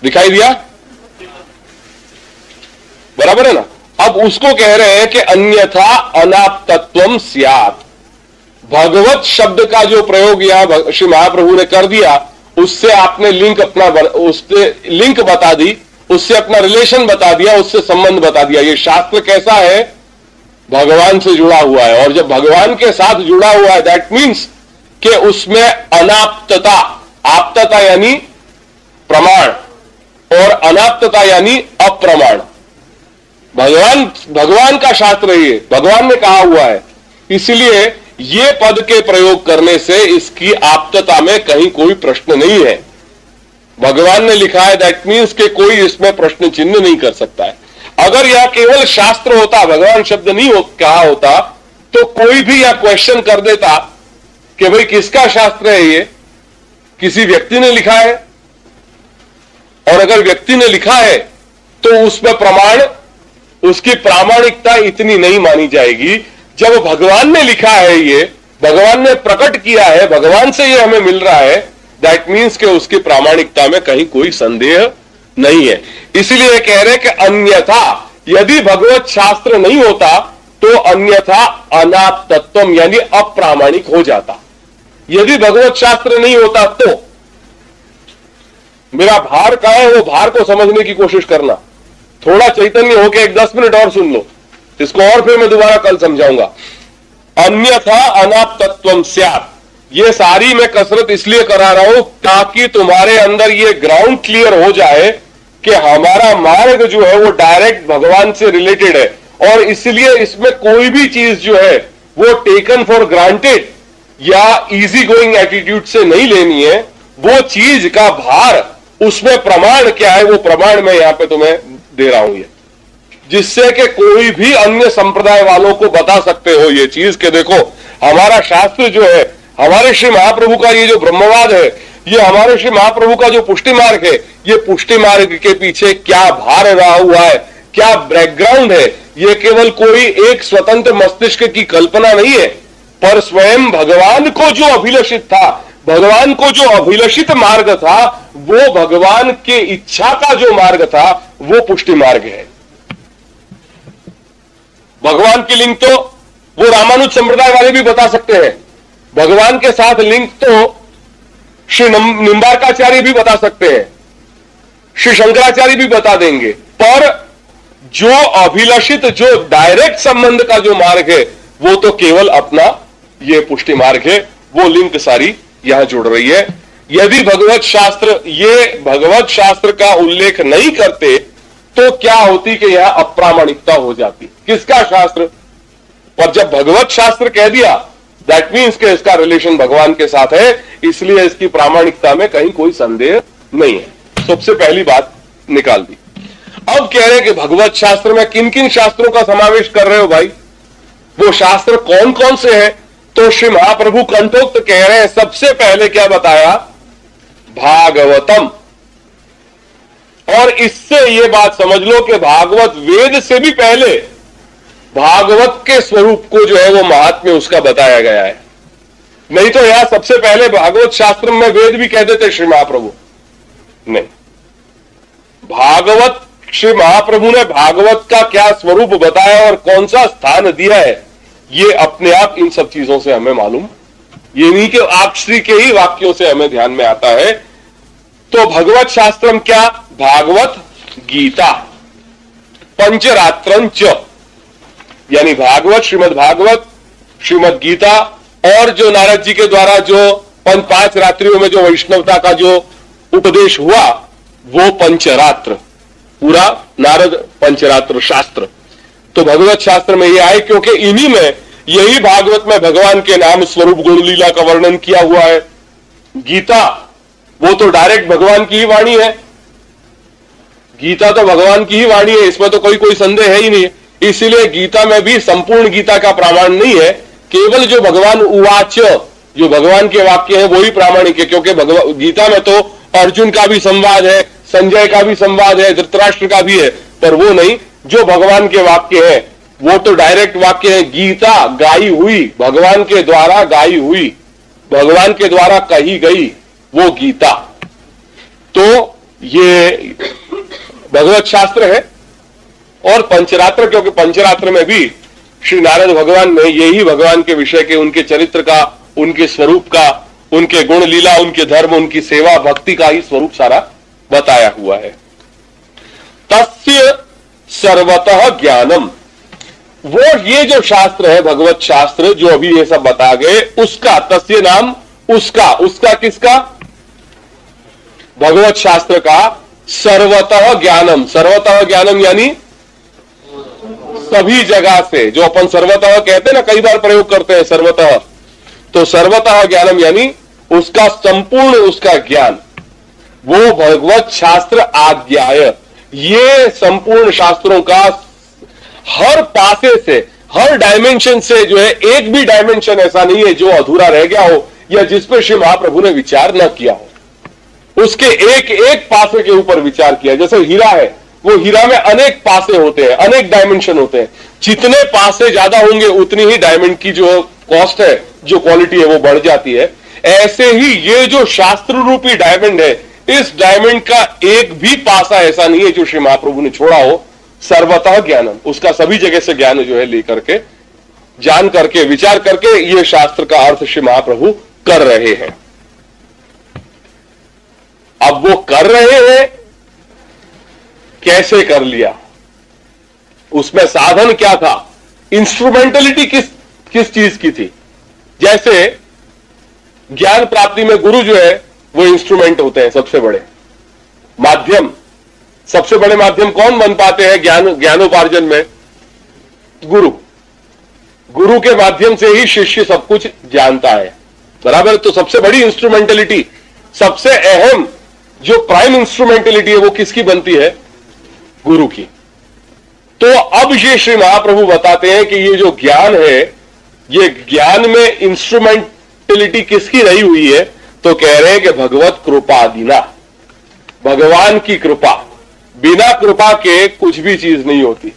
दिखाई दिया, बराबर है ना। अब उसको कह रहे हैं कि अन्यथा अनाप्तत्वम स्यात्, भगवत शब्द का जो प्रयोग यहां श्री महाप्रभु ने कर दिया, उससे आपने लिंक अपना, उससे लिंक बता दी, उससे अपना रिलेशन बता दिया, उससे संबंध बता दिया। ये शास्त्र कैसा है, भगवान से जुड़ा हुआ है, और जब भगवान के साथ जुड़ा हुआ है दैट मीन्स कि उसमें अनाप्तता, आप्तता यानी प्रमाण और अनाप्तता यानी अप्रमाण। भगवान का शास्त्र है ये, भगवान ने कहा हुआ है, इसलिए ये पद के प्रयोग करने से इसकी आप्तता में कहीं कोई प्रश्न नहीं है। भगवान ने लिखा है दैट मीन्स कि कोई इसमें प्रश्न चिन्ह नहीं कर सकता है। अगर यह केवल शास्त्र होता, भगवान शब्द नहीं कहा होता, तो कोई भी यह क्वेश्चन कर देता कि भाई किसका शास्त्र है ये, किसी व्यक्ति ने लिखा है, और अगर व्यक्ति ने लिखा है तो उसमें प्रमाण, उसकी प्रामाणिकता इतनी नहीं मानी जाएगी। जब भगवान ने लिखा है ये, भगवान ने प्रकट किया है, भगवान से ये हमें मिल रहा है, दैट मीन्स कि उसकी प्रामाणिकता में कहीं कोई संदेह नहीं है। इसलिए कह रहे कि अन्यथा यदि भगवत शास्त्र नहीं होता तो अन्यथा अनाप्तत्वम यानी अप्रामाणिक हो जाता। यदि भगवत शास्त्र नहीं होता तो मेरा भार कहां है, वो भार को समझने की कोशिश करना। थोड़ा चैतन्य होकर एक 10 मिनट और सुन लो, इसको और फिर मैं दोबारा कल समझाऊंगा। अन्यथा अनाप्तत्वम स्यात्, ये सारी मैं कसरत इसलिए करा रहा हूं ताकि तुम्हारे अंदर ये ग्राउंड क्लियर हो जाए कि हमारा मार्ग जो है वो डायरेक्ट भगवान से रिलेटेड है, और इसलिए इसमें कोई भी चीज जो है वो टेकन फॉर ग्रांटेड या इजी गोइंग एटीट्यूड से नहीं लेनी है। वो चीज का भार, उसमें प्रमाण क्या है, वो प्रमाण मैं यहां पे तुम्हें दे रहा हूं, ये जिससे कि कोई भी अन्य संप्रदाय वालों को बता सकते हो ये चीज कि देखो हमारा शास्त्र जो है, हमारे श्री महाप्रभु का ये जो ब्रह्मवाद है, ये हमारे श्री महाप्रभु का जो पुष्टि मार्ग है, ये पुष्टि मार्ग के पीछे क्या भार रहा हुआ है, क्या बैकग्राउंड है, ये केवल कोई एक स्वतंत्र मस्तिष्क की कल्पना नहीं है, पर स्वयं भगवान को जो अभिलषित था, भगवान को जो अभिलषित मार्ग था, वो भगवान के इच्छा का जो मार्ग था वो पुष्टि मार्ग है। भगवान की लिंक तो वो रामानुज संप्रदाय वाले भी बता सकते हैं, भगवान के साथ लिंक तो श्री निम्बारकाचार्य भी बता सकते हैं, श्री शंकराचार्य भी बता देंगे, पर जो अभिलषित जो डायरेक्ट संबंध का जो मार्ग है वो तो केवल अपना ये पुष्टि मार्ग है। वो लिंक सारी यहां जुड़ रही है। यदि भगवत शास्त्र ये भगवत शास्त्र का उल्लेख नहीं करते तो क्या होती कि यहां अप्रामाणिकता हो जाती। किसका शास्त्र? पर जब भगवत शास्त्र कह दिया दैट मीन्स कि इसका रिलेशन भगवान के साथ है, इसलिए इसकी प्रामाणिकता में कहीं कोई संदेह नहीं है। सबसे पहली बात निकाल दी। अब कह रहे हैं कि भगवत शास्त्र में किन किन शास्त्रों का समावेश कर रहे हो भाई, वो शास्त्र कौन कौन से हैं? तो श्री महाप्रभु कंठोक्त कह रहे हैं, सबसे पहले क्या बताया? भागवतम। और इससे यह बात समझ लो कि भागवत वेद से भी पहले भागवत के स्वरूप को जो है वो महात्म्य उसका बताया गया है। नहीं तो यहां सबसे पहले भागवत शास्त्र में वेद भी कह देते श्री महाप्रभु, नहीं, भागवत श्री महाप्रभु ने भागवत का क्या स्वरूप बताया और कौन सा स्थान दिया है, ये अपने आप इन सब चीजों से हमें मालूम, ये नहीं कि आप श्री के ही वाक्यों से हमें ध्यान में आता है। तो भगवत शास्त्रम क्या? भागवत गीता पंचरात्रंच, यानी भागवत, श्रीमद् भागवत, श्रीमद् गीता, और जो नारद जी के द्वारा जो 5 रात्रियों में जो वैष्णवता का जो उपदेश हुआ वो पंचरात्र, पूरा नारद पंचरात्र शास्त्र। तो भगवत शास्त्र में ये आए क्योंकि इन्हीं में, यही भागवत में भगवान के नाम स्वरूप गुण लीला का वर्णन किया हुआ है। गीता वो तो डायरेक्ट भगवान की ही वाणी है, गीता तो भगवान की ही वाणी है, इसमें तो कोई संदेह है ही नहीं। इसलिए गीता में भी संपूर्ण गीता का प्रमाण नहीं है, केवल जो भगवान उवाच, जो भगवान के वाक्य है वही प्रामाणिक है। क्योंकि गीता में तो अर्जुन का भी संवाद है, संजय का भी संवाद है, धृतराष्ट्र का भी है, पर वो नहीं, जो भगवान के वाक्य है वो तो डायरेक्ट वाक्य है। गीता गाई हुई, भगवान के द्वारा गाई हुई, भगवान के द्वारा कही गई वो गीता, तो ये भगवत शास्त्र है। और पंचरात्र, क्योंकि पंचरात्र में भी श्री नारद भगवान ने यही भगवान के विषय के, उनके चरित्र का, उनके स्वरूप का, उनके गुण लीला, उनके धर्म, उनकी सेवा भक्ति का ही स्वरूप सारा बताया हुआ है। तस्य सर्वतः ज्ञानम, वो ये जो शास्त्र है भगवत शास्त्र जो अभी ये सब बता गए, उसका, तस्य नाम उसका किसका? भगवत शास्त्र का सर्वतः ज्ञानम। सर्वतः ज्ञानम यानी सभी जगह से, जो अपन सर्वतः कहते हैं ना, कई बार प्रयोग करते हैं सर्वतः, तो सर्वतः ज्ञानम यानी उसका संपूर्ण, उसका ज्ञान, वो भगवत शास्त्र आज्ञाय। ये संपूर्ण शास्त्रों का हर पासे से, हर डायमेंशन से जो है, एक भी डायमेंशन ऐसा नहीं है जो अधूरा रह गया हो या जिस पर श्री महाप्रभु ने विचार न किया हो। उसके एक एक पासे के ऊपर विचार किया। जैसे हीरा है, वो हीरा में अनेक पासे होते हैं, अनेक डायमेंशन होते हैं, जितने पासे ज्यादा होंगे उतनी ही डायमंड की जो कॉस्ट है जो क्वालिटी है वो बढ़ जाती है। ऐसे ही ये जो शास्त्र रूपी डायमंड है, इस डायमंड का एक भी पासा ऐसा नहीं है जो श्री महाप्रभु ने छोड़ा हो। सर्वतः ज्ञानम, उसका सभी जगह से ज्ञान जो है लेकर के, जान करके, विचार करके ये शास्त्र का अर्थ श्री महाप्रभु कर रहे हैं। अब वो कर रहे हैं, कैसे कर लिया, उसमें साधन क्या था, इंस्ट्रूमेंटलिटी किस चीज की थी। जैसे ज्ञान प्राप्ति में गुरु जो है वो इंस्ट्रूमेंट होते हैं, सबसे बड़े माध्यम। सबसे बड़े माध्यम कौन बन पाते हैं ज्ञानोपार्जन में? गुरु। गुरु के माध्यम से ही शिष्य सब कुछ जानता है, बराबर। तो सबसे बड़ी इंस्ट्रूमेंटलिटी, सबसे अहम जो प्राइम इंस्ट्रूमेंटलिटी है वो किसकी बनती है? गुरु की। तो अब ये श्री महाप्रभु बताते हैं कि ये जो ज्ञान है, ये ज्ञान में इंस्ट्रूमेंटलिटी किसकी रही हुई है? तो कह रहे हैं कि भगवत कृपा दीना, भगवान की कृपा। बिना कृपा के कुछ भी चीज नहीं होती।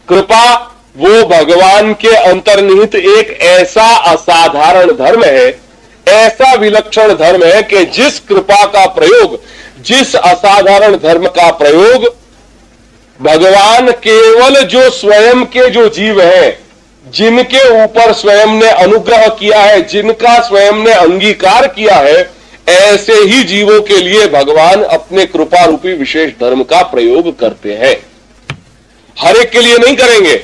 कृपा वो भगवान के अंतर्निहित एक ऐसा असाधारण धर्म है, ऐसा विलक्षण धर्म है कि जिस कृपा का प्रयोग, जिस असाधारण धर्म का प्रयोग भगवान केवल जो स्वयं के जो जीव हैं, जिनके ऊपर स्वयं ने अनुग्रह किया है, जिनका स्वयं ने अंगीकार किया है, ऐसे ही जीवों के लिए भगवान अपने कृपा रूपी विशेष धर्म का प्रयोग करते हैं। हर एक के लिए नहीं करेंगे।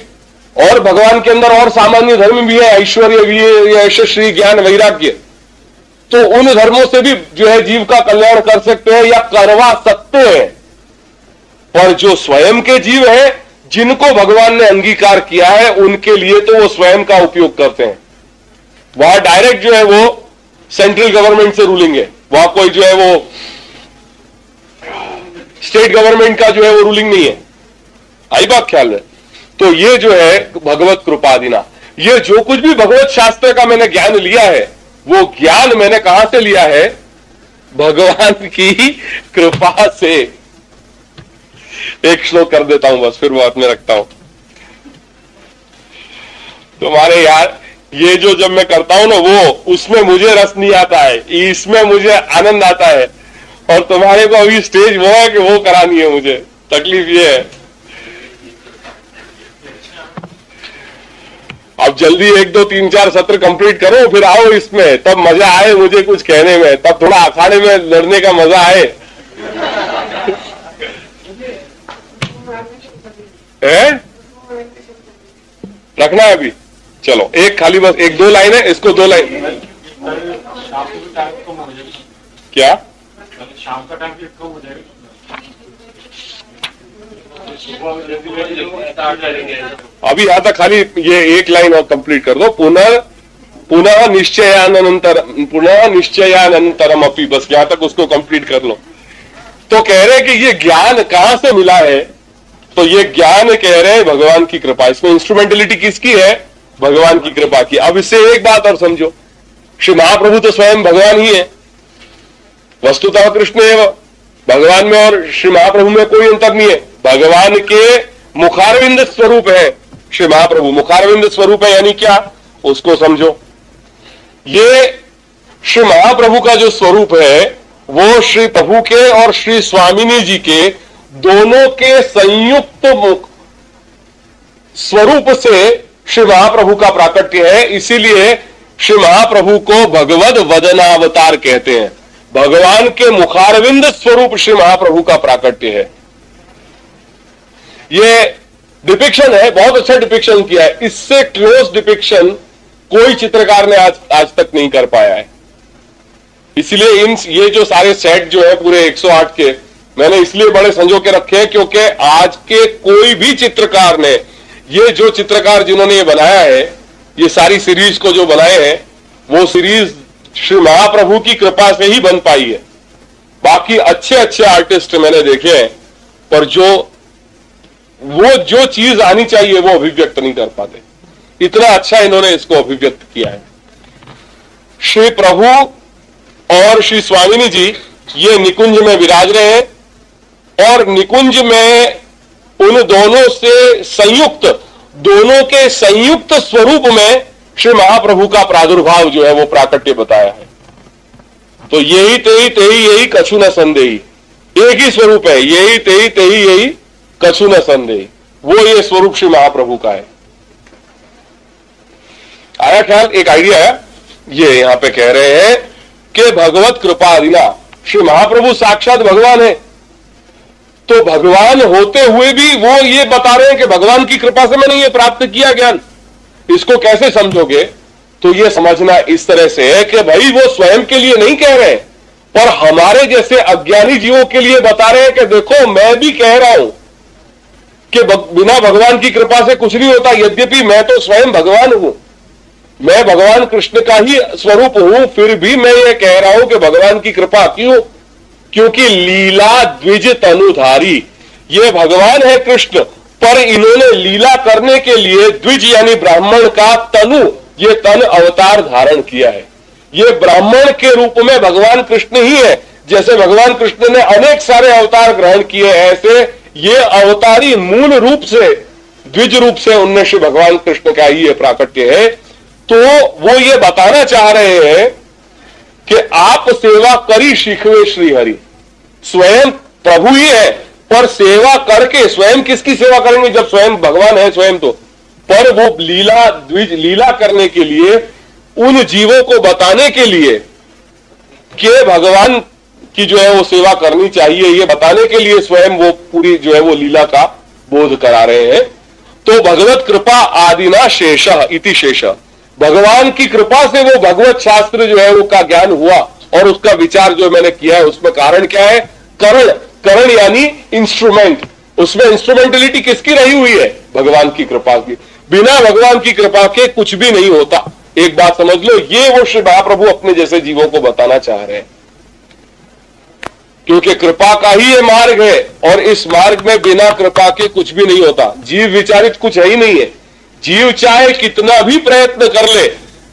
और भगवान के अंदर और सामान्य धर्म भी है, ऐश्वर्य भी है, यशस्वी, ज्ञान, वैराग्य। तो उन धर्मों से भी जो है जीव का कल्याण कर सकते हैं या करवा सकते हैं। पर जो स्वयं के जीव है, जिनको भगवान ने अंगीकार किया है, उनके लिए तो वो स्वयं का उपयोग करते हैं। वहां डायरेक्ट जो है वो सेंट्रल गवर्नमेंट से रूलिंग है, वहां कोई जो है वो स्टेट गवर्नमेंट का जो है वो रूलिंग नहीं है। आई बात ख्याल है? तो ये जो है भगवत कृपादिना, ये जो कुछ भी भगवत शास्त्र का मैंने ज्ञान लिया है, वो ज्ञान मैंने कहां से लिया है? भगवान की कृपा से। एक श्लोक कर देता हूं बस, फिर बात में रखता हूं। तुम्हारे यार ये जो जब मैं करता हूं ना, वो उसमें मुझे रस नहीं आता है, इसमें मुझे आनंद आता है। और तुम्हारे को अभी स्टेज वो है कि वो करानी है मुझे। तकलीफ ये है, अब जल्दी 1, 2, 3, 4 सत्र कंप्लीट करो, फिर आओ इसमें, तब मजा आए मुझे कुछ कहने में, तब थोड़ा अखाड़े में लड़ने का मजा आए। रखना है अभी? चलो एक खाली बस 1-2 लाइन है, इसको 2 लाइन। क्या शाम का टाइम कम हो जाएगा? अभी यहां तक खाली ये 1 लाइन और कंप्लीट कर दो। पुनः निश्चयानंतरम अपि, बस यहां तक उसको कंप्लीट कर लो। तो कह रहे कि ये ज्ञान कहां से मिला है? तो ये ज्ञान कह रहे हैं भगवान की कृपा। इसमें इंस्ट्रूमेंटलिटी किसकी है? भगवान की कृपा की। अब इससे एक बात और समझो, श्री महाप्रभु तो स्वयं भगवान ही है, वस्तुतः कृष्ण एवं। भगवान में और श्री महाप्रभु में कोई अंतर नहीं है। भगवान के मुखारविंद स्वरूप है श्री महाप्रभु। मुखारविंद स्वरूप है यानी क्या, उसको समझो। ये श्री महाप्रभु का जो स्वरूप है, वो श्री प्रभु के और श्री स्वामिनी जी के दोनों के संयुक्त स्वरूप से श्री महाप्रभु का प्राकट्य है। इसीलिए श्री महाप्रभु को भगवद वदनावतार कहते हैं। भगवान के मुखारविंद स्वरूप श्री महाप्रभु का प्राकट्य है। ये डिपिक्शन है, बहुत अच्छा डिपिक्शन किया है। इससे क्लोज डिपिक्शन कोई चित्रकार ने आज तक नहीं कर पाया है। इसलिए ये जो सारे सेट जो है पूरे 108 के, मैंने इसलिए बड़े संजो के रखे हैं क्योंकि आज के कोई भी चित्रकार ने, ये जो चित्रकार जिन्होंने ये बनाया है, ये सारी सीरीज को जो बनाए हैं, वो सीरीज श्री महाप्रभु की कृपा से ही बन पाई है। बाकी अच्छे अच्छे आर्टिस्ट मैंने देखे हैं, पर वो जो चीज आनी चाहिए वो अभिव्यक्त नहीं कर पाते। इतना अच्छा इन्होंने इसको अभिव्यक्त किया है। श्री प्रभु और श्री स्वामिनी जी ये निकुंज में विराज रहे हैं, और निकुंज में उन दोनों से संयुक्त, दोनों के संयुक्त स्वरूप में श्री महाप्रभु का प्रादुर्भाव जो है वो प्राकट्य बताया है। तो यही तेही तेही यही कछु न संदेही, एक ही स्वरूप है, यही तेही तेही यही कछु न संदेही, वो ये स्वरूप श्री महाप्रभु का है। आया ख्याल? एक आइडिया है। ये यहां पे कह रहे हैं कि भगवत कृपा आदिना, श्री महाप्रभु साक्षात भगवान है, तो भगवान होते हुए भी वो ये बता रहे हैं कि भगवान की कृपा से मैंने ये प्राप्त किया ज्ञान। इसको कैसे समझोगे? तो ये समझना इस तरह से है कि भाई वो स्वयं के लिए नहीं कह रहे, पर हमारे जैसे अज्ञानी जीवों के लिए बता रहे हैं कि देखो मैं भी कह रहा हूं कि बिना भगवान की कृपा से कुछ नहीं होता, यद्यपि मैं तो स्वयं भगवान हूं, मैं भगवान कृष्ण का ही स्वरूप हूं, फिर भी मैं ये कह रहा हूं कि भगवान की कृपा क्यों? क्योंकि लीला द्विज तनुधारी, ये भगवान है कृष्ण, पर इन्होंने लीला करने के लिए द्विज यानी ब्राह्मण का तनु, ये तन अवतार धारण किया है। ये ब्राह्मण के रूप में भगवान कृष्ण ही है। जैसे भगवान कृष्ण ने अनेक सारे अवतार ग्रहण किए, ऐसे ये अवतारी मूल रूप से द्विज रूप से उनमें श्री भगवान कृष्ण का ही ये प्राकट्य है। तो वो ये बताना चाह रहे हैं कि आप सेवा करी शिखवे श्रीहरि, स्वयं प्रभु ही है, पर सेवा करके स्वयं किसकी सेवा करेंगे जब स्वयं भगवान है स्वयं, तो पर वो लीला द्विज लीला करने के लिए, उन जीवों को बताने के लिए कि भगवान की जो है वो सेवा करनी चाहिए, ये बताने के लिए स्वयं वो पूरी जो है वो लीला का बोध करा रहे हैं। तो भगवत कृपा आदिना शेष इति शेष, भगवान की कृपा से वो भगवत शास्त्र जो है वो का ज्ञान हुआ, और उसका विचार जो मैंने किया है उसमें कारण क्या है? करण, करण यानी इंस्ट्रूमेंट, उसमें इंस्ट्रूमेंटलिटी किसकी रही हुई है? भगवान की कृपा की। बिना भगवान की कृपा के कुछ भी नहीं होता। एक बात समझ लो, ये वो श्री महाप्रभु अपने जैसे जीवों को बताना चाह रहे हैं, क्योंकि कृपा का ही ये मार्ग है, और इस मार्ग में बिना कृपा के कुछ भी नहीं होता। जीव विचारित कुछ है ही नहीं है। जीव चाहे कितना भी प्रयत्न कर ले,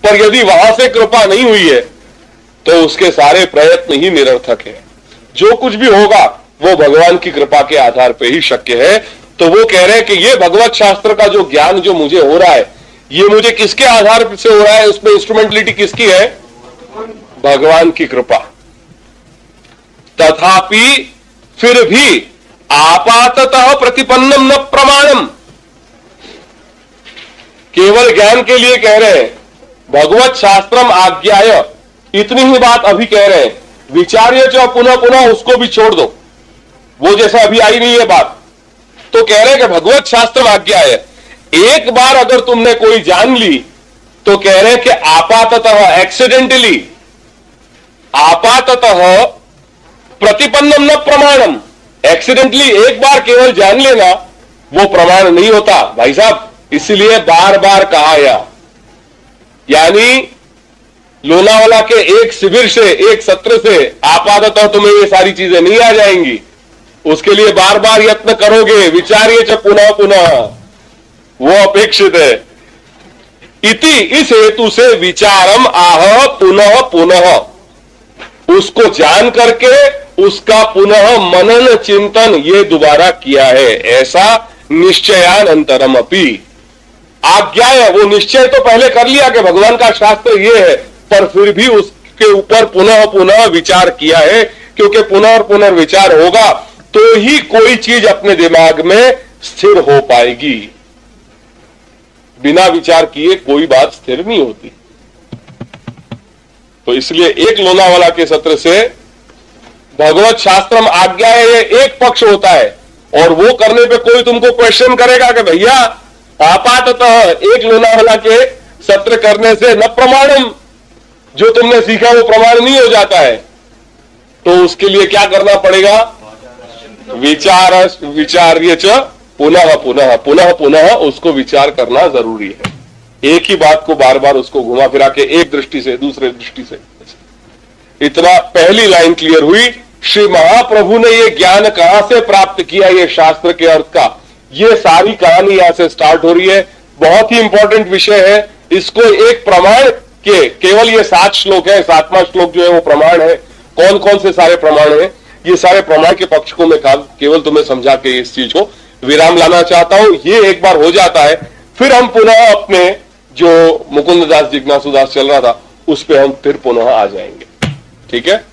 पर यदि वहां से कृपा नहीं हुई है तो उसके सारे प्रयत्न ही निरर्थक है। जो कुछ भी होगा वो भगवान की कृपा के आधार पर ही शक्य है। तो वो कह रहे हैं कि ये भगवत शास्त्र का जो ज्ञान जो मुझे हो रहा है, ये मुझे किसके आधार से हो रहा है? उसमें इंस्ट्रूमेंटलिटी किसकी है? भगवान की कृपा। तथापि फिर भी आपाततः प्रतिपन्नम न प्रमाणम, केवल ज्ञान के लिए कह रहे हैं। भगवत शास्त्रम आज्ञाय, इतनी ही बात अभी कह रहे हैं। विचार्य जो पुनः पुनः उसको भी छोड़ दो, वो जैसा अभी आई नहीं है बात। तो कह रहे हैं कि भगवत शास्त्र आज्ञा है, एक बार अगर तुमने कोई जान ली तो कह रहे हैं कि आपाततः एक्सीडेंटली, आपाततः प्रतिपन्नम न प्रमाणम, एक्सीडेंटली एक बार केवल जान लेना वो प्रमाण नहीं होता भाई साहब। इसलिए बार बार कहा यानी लोनावाला के एक शिविर से, एक सत्र से आपाततः तुम्हें ये सारी चीजें नहीं आ जाएंगी, उसके लिए बार बार यत्न करोगे। विचारिए च पुनः पुनः, वो अपेक्षित है। इति, इस हेतु से विचारम आह पुनः पुनः, उसको जान करके उसका पुनः मनन चिंतन ये दोबारा किया है। ऐसा निश्चयानंतरम अपि, आज्ञा है वो निश्चय तो पहले कर लिया कि भगवान का शास्त्र ये है, पर फिर भी उसके ऊपर पुनः पुनः विचार किया है, क्योंकि पुनः और पुनर्विचार होगा तो ही कोई चीज अपने दिमाग में स्थिर हो पाएगी। बिना विचार किए कोई बात स्थिर नहीं होती। तो इसलिए एक लोनावाला के सत्र से भगवत शास्त्रम आज्ञा है, ये एक पक्ष होता है, और वो करने पे कोई तुमको क्वेश्चन करेगा कि भैया आपाततः एक लोनावाला के सत्र करने से न प्रमाणम, जो तुमने सीखा वो प्रमाण नहीं हो जाता है। तो उसके लिए क्या करना पड़ेगा? विचार्य च पुनः पुनः, पुनः पुनः उसको विचार करना जरूरी है। एक ही बात को बार बार उसको घुमा फिरा के एक दृष्टि से दूसरे दृष्टि से। इतना पहली लाइन क्लियर हुई। श्री महाप्रभु ने ये ज्ञान कहां से प्राप्त किया, ये शास्त्र के अर्थ का, ये सारी कहानी यहां से स्टार्ट हो रही है। बहुत ही इंपॉर्टेंट विषय है। इसको एक प्रमाण के, केवल ये 7 श्लोक है, 7वां श्लोक जो है वो प्रमाण है। कौन कौन से सारे प्रमाण है, ये सारे प्रमाण के पक्ष को मैं केवल तुम्हें समझा के इस चीज को विराम लाना चाहता हूं। ये एक बार हो जाता है, फिर हम पुनः अपने जो मुकुंददास जिज्ञासुदास चल रहा था उस पे हम फिर पुनः आ जाएंगे। ठीक है।